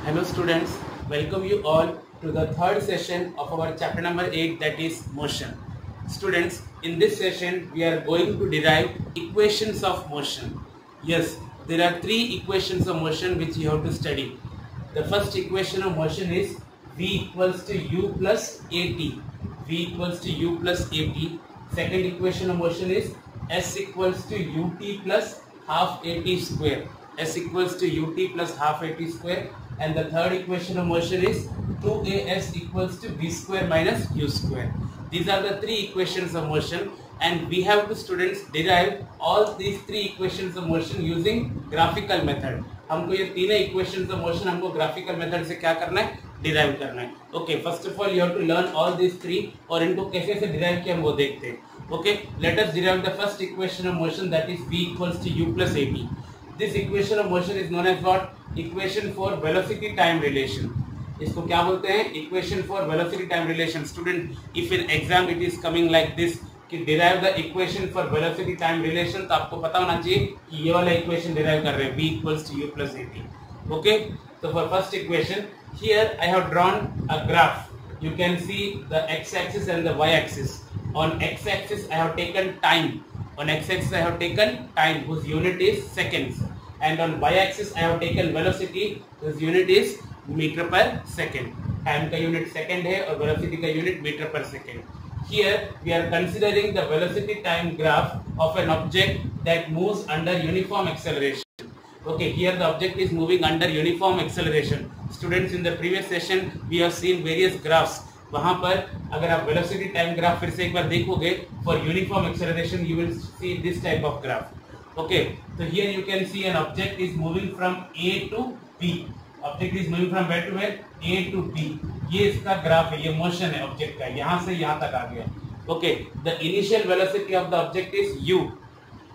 Hello students, welcome you all to the third session of our chapter number 8, that is motion. Students, in this session we are going to derive equations of motion. Yes, there are three equations of motion which you have to study. The first equation of motion is V equals to U plus AT. V equals to U plus AT. Second equation of motion is S equals to UT plus half AT square. S equals to UT plus half AT square. And the third equation of motion is 2AS equals to V square minus U square. These are the three equations of motion, and we have to students derive all these three equations of motion using graphical method. हमको ये तीनों equations of motion हमको graphical method से क्या करना है, derive करना है. Okay, first of all you have to learn all these three, और इनको कैसे से derive किया हम वो देखते हैं. Okay, let us derive the first equation of motion, that is V equals to U plus AT. This equation of motion is known as what? Equation for velocity time relation. इसको क्या बोलते हैं? Equation for velocity time relation. Student, if in exam it is coming like this कि derive the equation for velocity time relation, तो आपको पता होना चाहिए कि ये वाला equation derive कर रहे हैं V equals to U plus AT. Okay? So for first equation, here I have drawn a graph. You can see the x-axis and the y-axis. On x-axis I have taken time. On x-axis I have taken time whose unit is seconds, and on y-axis I have taken velocity whose unit is meter per second. Time का unit second है और velocity का unit meter per second. Here we are considering the velocity time graph of an object that moves under uniform acceleration. Okay, here the object is moving under uniform acceleration. Students, in the previous session we have seen various graphs. वहाँ पर अगर आप velocity time graph फिर से एक बार देखोगे, for uniform acceleration you will see this type of graph. Okay, तो here you can see an object is moving from A to B. Object is moving from where to where? A to B. ये इसका graph है, ये motion है object का, यहाँ से यहाँ तक आ गया. Okay, the initial velocity of the object is you,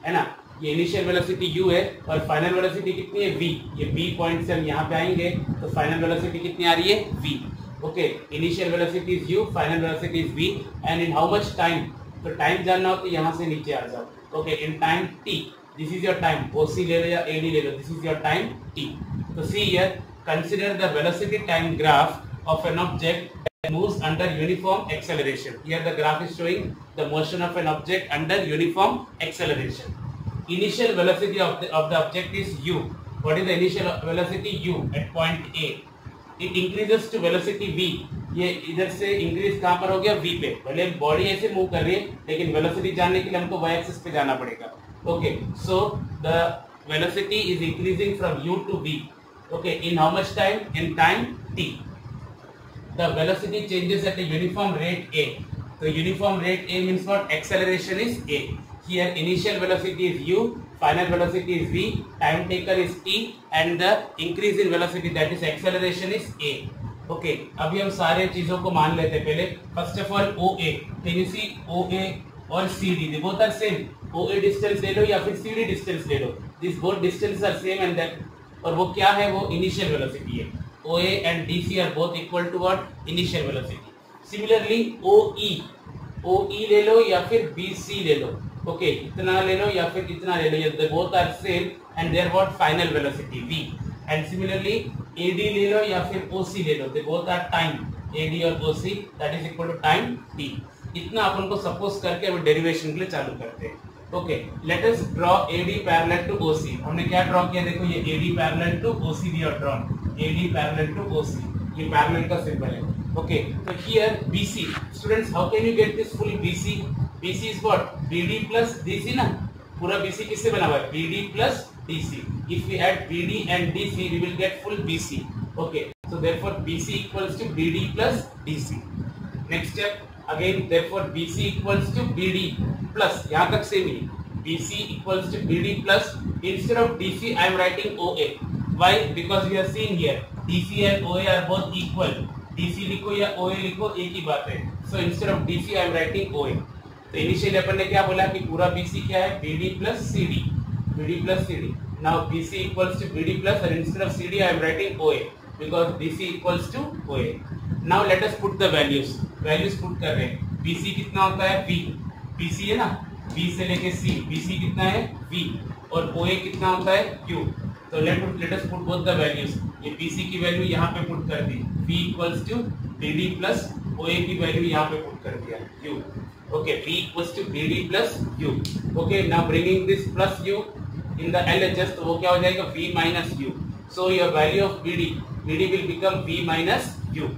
है ना. ये इनिशियल वेलोसिटी यू है और फाइनल वेलोसिटी कितनी है? वी. ये बी पॉइंट से हम यहाँ पे आएंगे तो फाइनल वेलोसिटी कितनी आ रही है? We. Okay, initial velocity is u, final velocity is v, and in how much time? तो टाइम जानना हो तो यहाँ से नीचे आ जाओ. Okay, in time t, this is your time. OC ले लो या AD ले लो, this is your time t. So see here, consider the velocity time graph of an object that moves under uniform acceleration. Here the graph is showing the motion of an object under uniform acceleration. Initial velocity of the object is u. What is the initial velocity? u at point A. It increases to velocity v. ये इधर से increase कहाँ पर हो गया? v पे. भले body ऐसे मूव कर रही है लेकिन वेलोसिटी जानने के लिए हमको y एक्सिस पे जाना पड़ेगा. Okay, so the velocity is increasing from u to v. Okay, in how much time? In time t. The velocity changes at a uniform rate a. तो uniform rate a means what? Acceleration is a. Here initial velocity is u, final velocity is v, time taken is t, and the increase in velocity, that is acceleration, is a. Okay, अभी हम सारे चीजों को मान लेते हैं. पहले first of all OA, can you see OA और CD, they both are same. OA distance ले लो या फिर CD distance ले लो, these both distances are same, and that, और वो क्या है? वो initial velocity है. OA and DC are both equal to what? Initial velocity. Similarly OE ले लो या फिर BC ले लो. ओके, इतना ले लो या फिर इतना ले लो, ये both are same and they're what? Final velocity v. And similarly AD ले लो या फिर OC ले लो, they both are time. AD और OC that is equal to time t. इतना अपन को सपोज करके अब डेरिवेशन के लिए चालू करते हैं. Okay, let us draw AD parallel to OC. हमने क्या ड्रॉ किया? देखो ये AD parallel to OC we have drawn. AD parallel to OC, ये पैरेलल का सिंबल है. ओके, तो here BC. Students, how can you get this full BC? BC is what? BD plus DC ना. पूरा BC किससे बना हुआ है? BD plus DC. If we add BD and DC, we will get full BC. Okay. So therefore BC equals to BD plus DC. Next step again. Therefore BC equals to BD plus. यहाँ तक same he. BC equals to BD plus. Instead of DC, I am writing OA. Why? Because we have seen here DC and OA are both equal. DC लिखो या OA लिखो, एक ही बात है. So instead of DC, I am writing OA. तो initially अपन ने क्या बोला कि पूरा BC क्या है? BD plus CD. BD plus CD. Now BC equals to BD plus, and instead of CD I am writing OA because BC equals to OA. Now let us put the values. Values put कर रहे हैं. BC कितना होता है? V. BC है ना, B से लेके C. BC कितना है? V. और OA कितना होता है? Q. तो let us put both the values. ये BC की वैल्यू यहाँ पे पुट कर दी, V equals to BD plus OA की वैल्यू यहाँ पे पुट कर दिया U. Okay, V equals to BD plus U. Okay, now bringing this plus U in the LHS, तो वो क्या हो जाएगा V minus U. So your value of BD will become V minus U.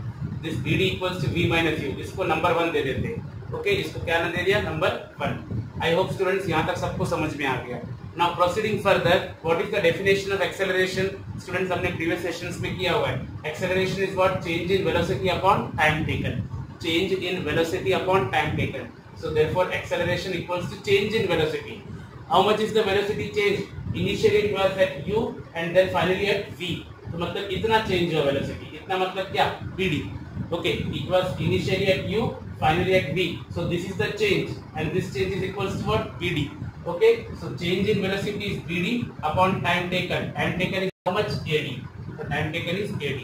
This BD equals to V minus U. इसको number 1 दे देते हैं. Okay, इसको क्या ना दे दिया, नंबर 1. I hope students यहाँ तक सबको समझ में आ गया. Now proceeding further, what is the definition of acceleration? Students हमने previous sessions में किया हुआ है. Acceleration is what? Change in velocity upon time taken. Change in velocity upon time taken. So therefore acceleration equals to change in velocity. How much is the velocity change? Initially it was at u and then finally at v. तो मतलब इतना change हुआ velocity. इतना मतलब क्या? bd. Okay, it was initially at u, finally at v. So this is the change, and this change is equals to what? bd. Okay, so change in velocity is bd upon time taken. Time taken is how much? ad. So time taken is ad.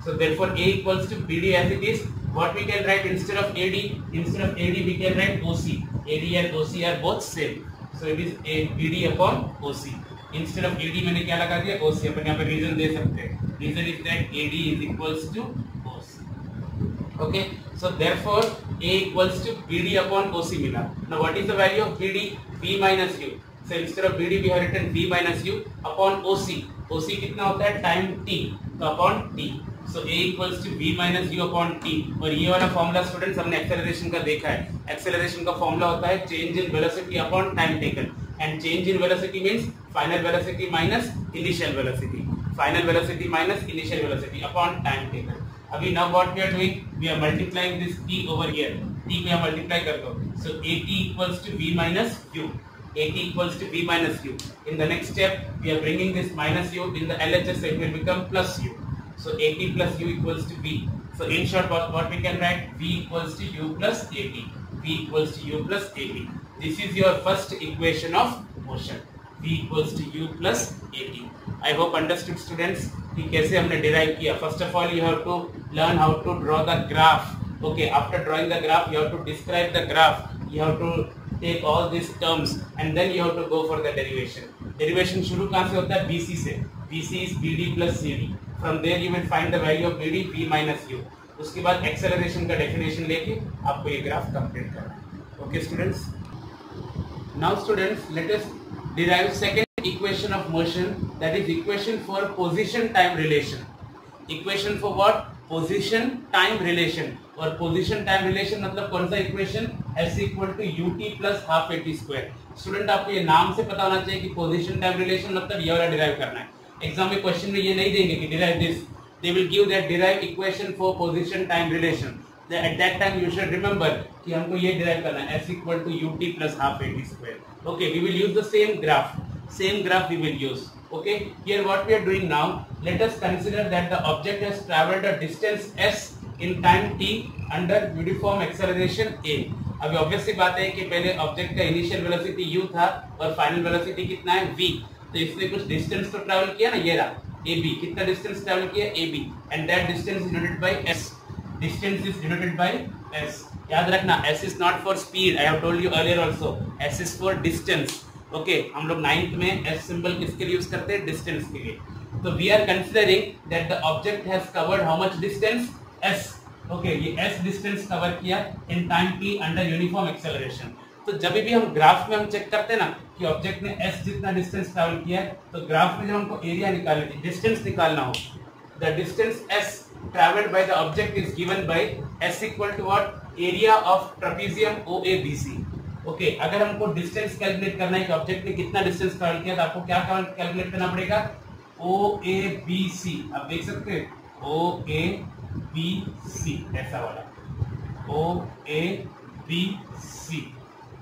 So therefore a equals to bd as it is. What we can write instead of ad? Instead of ad we can write oc. ad and oc are both same. So it is a bd upon oc. Instead of ad मैंने क्या लगा दिया? oc. अपन यहाँ पे reason दे सकते हैं. Reason is that ad is equals to oc. Okay, so therefore a equals to bd upon oc मिला. Now what is the value of bd? v minus u. So instead of bd we have written v minus u upon oc. oc कितना होता है? Time t. तो upon t. So a equals to v minus u upon t. और ये वाला formula students हमने acceleration का देखा है. एक्सेलरेशन का फॉर्मूला होता है change in velocity upon time taken. And change in velocity means final velocity minus initial velocity. Final velocity minus initial velocity upon time taken. अभी now what we are doing? We are multiplying this t over here. t को यहाँ multiply कर दो. So at equals to v minus u. at equals to v minus u. In the next step, we are bringing this minus u in the LHS, so it will become plus u. So at plus u equals to v. So in short, what we can write? v equals to u plus at. v equals to u plus at. This is your first equation of motion. v equals to u plus at. I hope understood students कि कैसे हमने derive किया. First of all, you have to learn how to draw the graph. Okay, after drawing the graph, you have to describe the graph. You have to take all these terms and then you have to go for the derivation. Derivation शुरू कहाँ से होता है? BC से. BC is BD plus CD. From there you will find the value of BD, V minus U. उसके बाद acceleration का definition लेके आपको ये graph complete करना है. Okay students. Now students, let us derive second equation of motion, that is equation for position time relation. Equation for what? Position time relation. और position time relation मतलब कौन सा equation? S equal to ut plus half at square. Student आपको ये नाम से पता होना चाहिए कि position time relation मतलब ये वाला derive करना है. एग्जाम में क्वेश्चन में ये नहीं देंगे कि derive this. They will give that derive equation for position time relation. At that time you should remember कि हमको ये derive करना है. S equal to ut plus half at square. Okay, we will use the same graph. Same graph we will use. Okay, here what we are doing now, let us consider that the object has traveled a distance s in time t under uniform acceleration a. अभी obvious सी बात है कि पहले object का initial velocity u था और final velocity कितना है v. तो इसने कुछ डिस्टेंस तो ट्रैवल किया ना, ये रहा ab. कितना डिस्टेंस ट्रैवल किया? ab. And that distance is denoted by s. Distance is denoted by s. याद रखना, s is not for speed. I have told you earlier also. s is for distance. Okay, हम लोग 9th में s symbol किसके लिए use करते हैं? Distance के लिए. तो we are considering that the object has covered how much distance? s. Okay, ये s डिस्टेंस कवर किया in time t under uniform acceleration. तो जब भी हम ग्राफ में हम चेक करते हैं ना कि ऑब्जेक्ट ने s जितना डिस्टेंस ट्रैवल किया है, तो ग्राफ में जब हमको एरिया निकालना है, डिस्टेंस निकालना हो, the distance s traveled by the object is given by s equal to what? area of trapezium OABC. Okay, अगर हमको डिस्टेंस कैलकुलेट करना है कि ऑब्जेक्ट ने कितना डिस्टेंस ट्रैवल किया, तो आपको क्या कैलकुलेट करना पड़ेगा? OABC. आप देख सकते हैं OABC, ऐसा वाला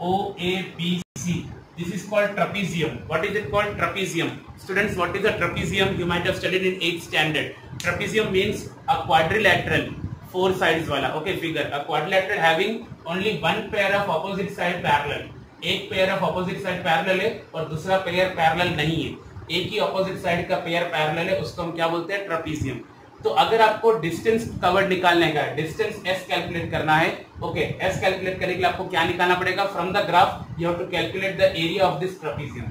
OABC. This is called trapezium. What is it called? Trapezium. Students, what is a trapezium? You might have studied in 8th standard. Trapezium means a quadrilateral, 4 sides वाला. Okay, figure. A quadrilateral having only one pair of opposite side parallel. एक pair of opposite side parallel है और दूसरा pair parallel नहीं है. एक ही opposite side का pair parallel है, उसको हम क्या बोलते हैं? trapezium. तो अगर आपको डिस्टेंस कवर्ड निकालने का, डिस्टेंस s कैलकुलेट करना है, ओके, s कैलकुलेट करने के लिए आपको क्या निकालना पड़ेगा? From the graph you have to calculate the area of this trapezium.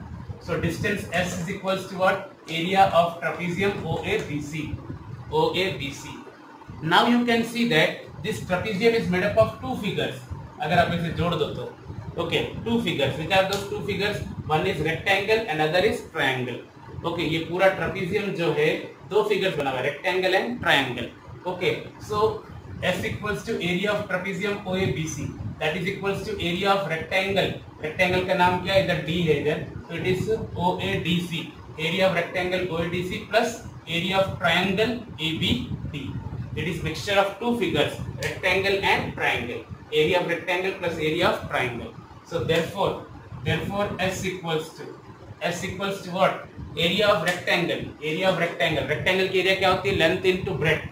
So distance s is equals to what? area of trapezium OABC. OABC. Now you can see that this trapezium is made up of two figures. अगर आप इसे जोड़ दो तो okay, two figures. Which are those two figures? One is rectangle, another is triangle. Okay, ये पूरा trapezium जो है दो figures बना हुआ है, rectangle and triangle. Okay, so S equals to area of trapezium OABC. That is equals to area of rectangle. Rectangle का नाम क्या है? इधर D है इधर, so it is OADC. Area of rectangle OADC plus area of triangle ABD. It is mixture of two figures, rectangle and triangle. Area of rectangle plus area of triangle. So therefore S equals to what? Area of rectangle. Area of rectangle. Rectangle की area क्या होती है? Length into breadth.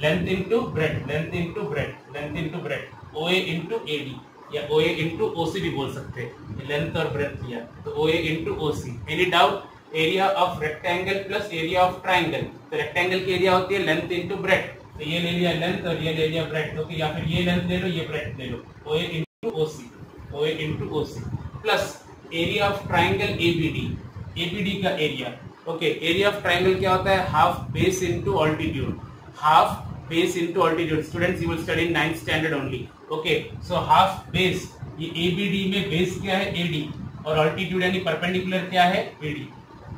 Length into breadth. Length into breadth. Length into breadth. OA into AD या OA into OC भी बोल सकते हैं. Length और breadth किया तो OA into OC. Any doubt? Area of rectangle plus area of triangle. तो rectangle की area होती है length into breadth. तो ये ले लिया लेंथ और ये ले लिया ब्रेड्थ. ओके, या फिर ये लेंथ ले लो, ये ब्रेड्थ ले लो. OA into OC. OA into OC plus area of triangle ABD. ABD का area. Okay, area of triangle क्या होता है? Half base into altitude. Half base into altitude. Students you will study in 9th standard only. Okay, so half base, ये ABD में base क्या है? AD, और altitude यानी परपेंडिकुलर क्या है? BD.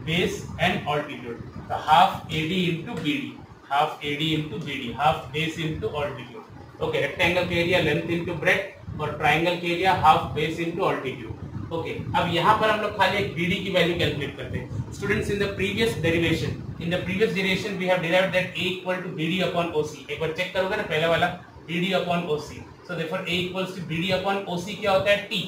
Base and altitude. तो half AD into BD. Half AD into BD, half base into altitude. Okay, rectangle के एरिया लेंथ इंटू ब्रेड्थ और ट्राइंगल के area half base into altitude. Okay, अब यहाँ पर हम लोग खाली एक BD की वैल्यू कैलकुलेट करते हैं. Students, in the previous derivation we have derived that A equal to BD upon OC. एक बार चेक करोगे ना, पहला वाला BD upon OC. So therefore A equals to BD upon OC क्या होता है? T.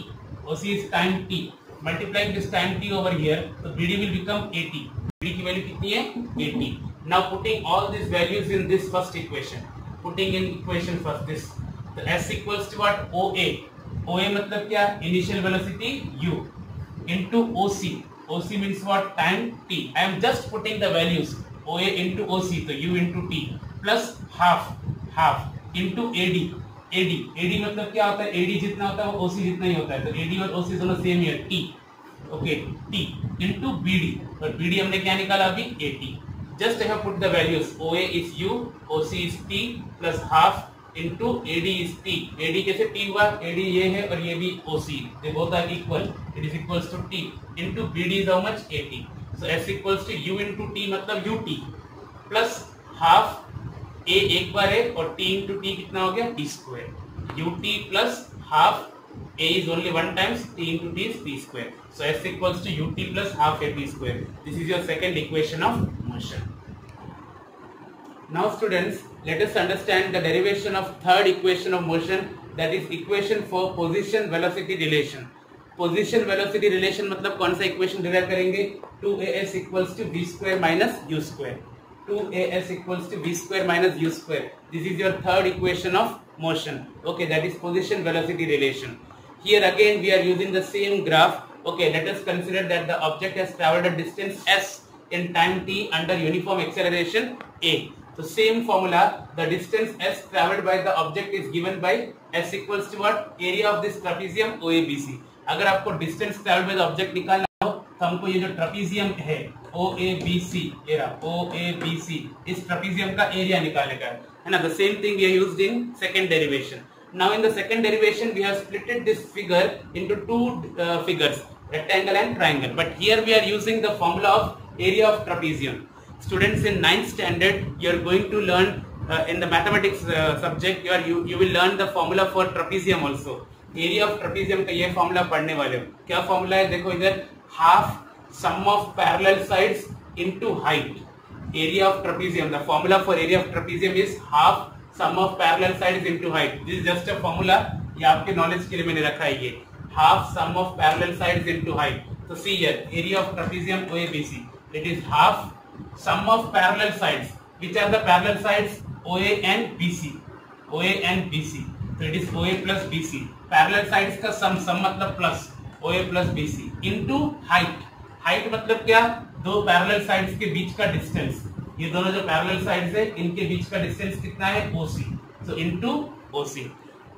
OC is time T. Multiplying this time T over here, तो BD विल बिकम 80. BD की वैल्यू कितनी है? 80. Now putting all these values in this first equation, putting in equation first this, so S equals to what? OA. OA मतलब क्या? Initial velocity U into OC. OC means what? Time T. I am just putting the values OA into OC, so U into T plus half into AD. AD मतलब क्या होता है? AD जितना होता है वो OC जितना ही होता है, तो AD और OC दोनों सेम ही है. T. Okay, T into BD, और BD हमने क्या निकाला अभी? 80. Just I have put the values. OA is U, OC is T plus half into AD is T. AD कैसे T हुआ? AD ये है और ये भी OC. They both are equal. It is equals to T into BD is how much? 80. So S equals to U into T मतलब UT plus half A एक बार है और T into T कितना हो गया? T square. UT plus half A is only one times, T into T is T square. So S equals to UT plus half AT square. This is your second equation of motion. Now students, let us understand the derivation of third equation of motion, that is equation for position velocity relation. Position velocity relation मतलब कौन सा equation derive करेंगे? 2as equals to v square minus u square. 2as equals to v square minus u square. This is your third equation of motion. Okay, that is position velocity relation. Here again we are using the same graph. Okay, let us consider that the object has traveled a distance s in time t under uniform acceleration a. So same formula, the distance s traveled by the object is given by s equals to what? Area of this trapezium OABC. अगर आपको distance traveled by the object निकालना हो तो हमको ये जो trapezium है OABC, OABC, इस trapezium का area निकालने का है ना. The same thing we have used in second derivation. Now in the second derivation we have splitted this figure into two figures, rectangle and triangle. But here we are using the formula of area of trapezium. Students, in 9th standard you are going to learn in the mathematics subject you will learn the formula for trapezium also. Area of trapezium का ये formula पढ़ने वाले हो. क्या formula है? देखो इधर, half sum of parallel sides into height. Area of trapezium, the formula for area of trapezium is half sum of parallel sides into height. This is just a formula, ये आपके knowledge के लिए मैंने रखा है. ये half sum of parallel sides into height. So see here, area of trapezium OABC, it is half sum of parallel sides. Which are the parallel sides? OA and BC. OA and BC. So it is OA plus BC. Parallel sides का sum मतलब plus OA plus BC into height. Height मतलब क्या? दो parallel sides के बीच का distance. ये दोनों जो parallel sides है इनके बीच का distance कितना है? OC. So into OC.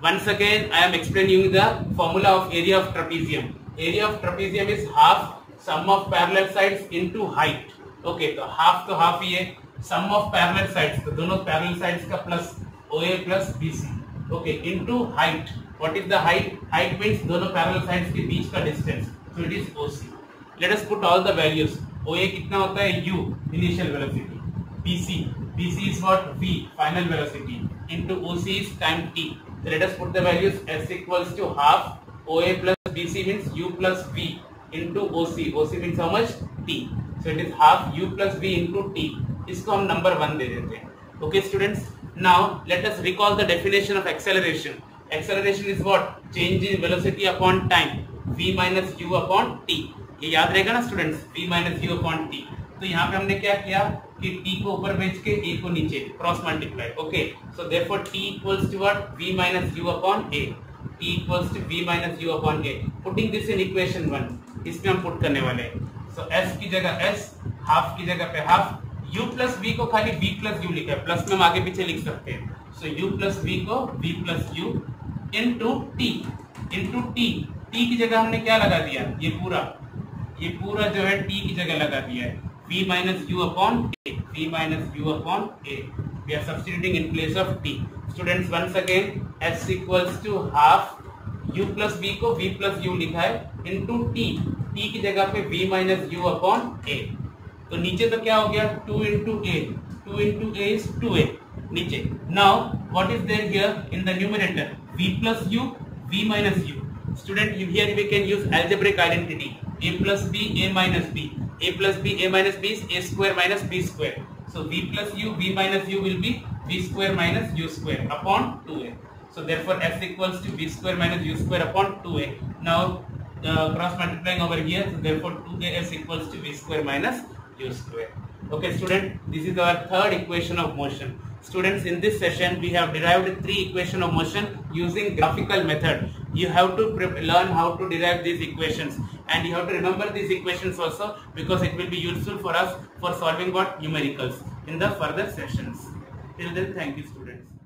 Once again I am explaining the formula of area of trapezium. Area of trapezium is half sum of parallel sides into height. Okay, तो half ये सम of parallel sides, तो दोनों parallel sides का plus OA plus BC, okay, into height. What is the height? Height means दोनों parallel sides के बीच का distance, so it is OC. Let us put all the values. OA कितना होता है? U initial velocity. BC is what? V final velocity into OC is time t. So let us put the values. S equals to half OA plus BC means U plus V into OC. OC means how much? T. So it is half U plus V into T. इसको हम number 1 दे देते हैं. Okay students, now let us recall the definition of acceleration. Acceleration is what? Change in velocity upon time. V minus U upon T. ये याद रहेगा ना students? V minus U upon T. तो यहाँ पे हमने क्या किया कि t को ऊपर भेज के a को नीचे cross multiply. Okay, so therefore t equals to what? v minus u upon a. t equals to v minus u upon a. Putting this in equation 1, इसमें हम पुट करने वाले हैं. सो s की जगह s, हाफ की जगह पे हाफ, u प्लस v को खाली v प्लस u लिखा है, प्लस में हम आगे पीछे लिख सकते हैं. सो u प्लस v को v plus u into t. t की जगह हमने क्या लगा दिया? ये पूरा जो है t की जगह लगा दिया है. V minus U upon A. V minus U upon A. We are substituting in place of T. Students, once again, S equals to half U plus V को V plus U लिखा है into T. T की जगह पे V minus U upon A. तो नीचे तो क्या हो गया? 2 into A. 2 into A is 2A. नीचे. Now, what is there here in the numerator? V plus U, V minus U. Student, here we can use algebraic identity. A plus B, A minus B. A plus B, A minus B is A square minus B square. So V plus U, V minus U will be V square minus U square upon 2A. So therefore S equals to V square minus U square upon 2A. Now cross multiplying over here, so therefore 2AS equals to V square minus U square. Okay student, this is our third equation of motion. Students, in this session we have derived 3 equations of motion using graphical method. You have to learn how to derive these equations, and you have to remember these equations also, because it will be useful for us for solving what? Numericals in the further sessions. Till then, thank you students.